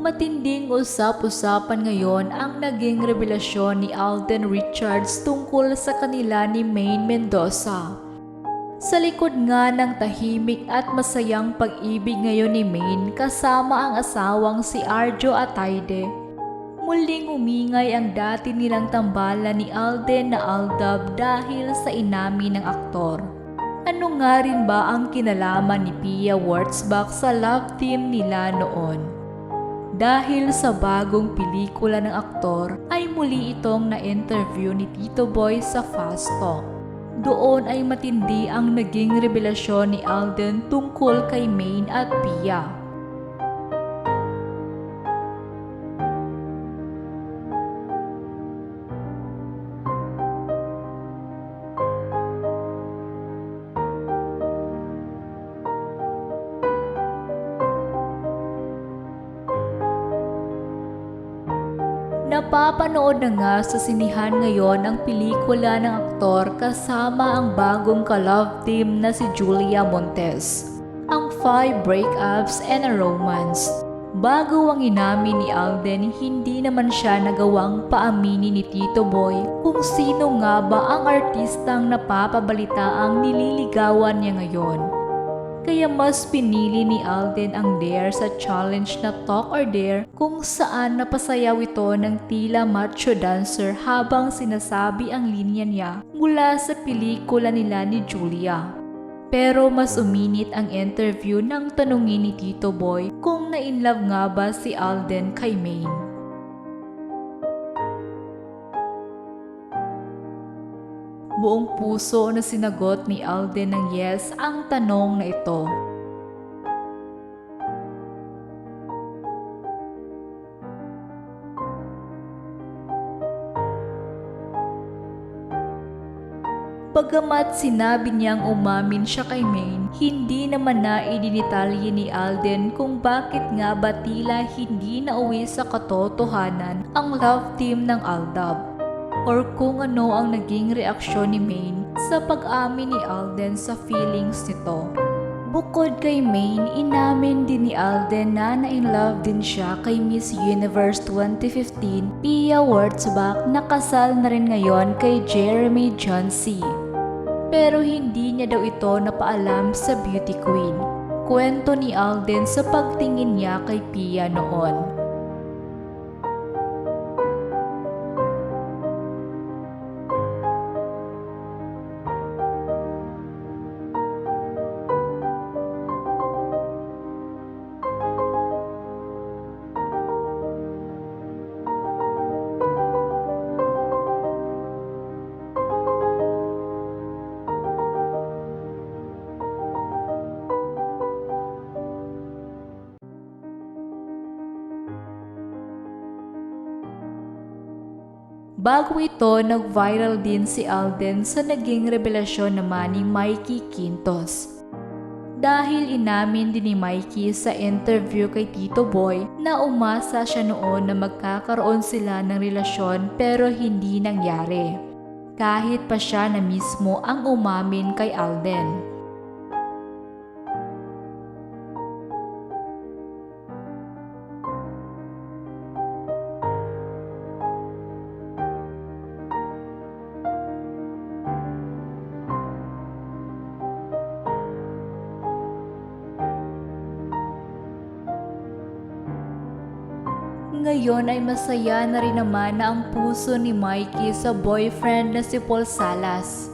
Matinding usap-usapan ngayon ang naging revelasyon ni Alden Richards tungkol sa kanila ni Maine Mendoza. Sa likod nga ng tahimik at masayang pag-ibig ngayon ni Maine kasama ang asawang si Arjo Atayde, muling umingay ang dati nilang tambalan ni Alden na Aldab dahil sa inamin ng aktor. Ano nga rin ba ang kinalaman ni Pia Wurtzbach sa love team nila noon? Dahil sa bagong pelikula ng aktor ay muli itong na-interview ni Tito Boy sa Fast Talk. Doon ay matindi ang naging revelasyon ni Alden tungkol kay Maine at Pia. Napapanood na nga sa sinihan ngayon ang pelikula ng aktor kasama ang bagong ka-love team na si Julia Montes, ang 5 Breakups and a Romance. Bago ang inamin ni Alden, hindi naman siya nagawang paaminin ni Tito Boy kung sino nga ba ang artistang napapabalitaang nililigawan niya ngayon. Kaya mas pinili ni Alden ang dare sa challenge na Talk or Dare kung saan napasayaw ito ng tila macho dancer habang sinasabi ang linya niya mula sa pelikula nila ni Julia. Pero mas uminit ang interview nang tanungin ni Tito Boy kung na-inlove nga ba si Alden kay Maine. Buong puso na sinagot ni Alden ng yes ang tanong na ito. Bagamat sinabi niyang umamin siya kay Maine, hindi naman na idinitalye ni Alden kung bakit nga ba tila hindi nauwi sa katotohanan ang love team ng Aldab, or kung ano ang naging reaksyon ni Maine sa pag-amin ni Alden sa feelings nito. Bukod kay Maine, inamin din ni Alden na na-inlove din siya kay Miss Universe 2015 Pia Wurtzbach na kasal na rin ngayon kay Jeremy John C. Pero hindi niya daw ito napaalam sa beauty queen. Kwento ni Alden sa pagtingin niya kay Pia noon. Bago ito, nag-viral din si Alden sa naging revelasyon naman ni Mikey Quintos. Dahil inamin din ni Mikey sa interview kay Tito Boy na umasa siya noon na magkakaroon sila ng relasyon pero hindi nangyari. Kahit pa siya na mismo ang umamin kay Alden. Ngayon ay masaya na rin naman na ang puso ni Mikey sa boyfriend na si Paul Salas.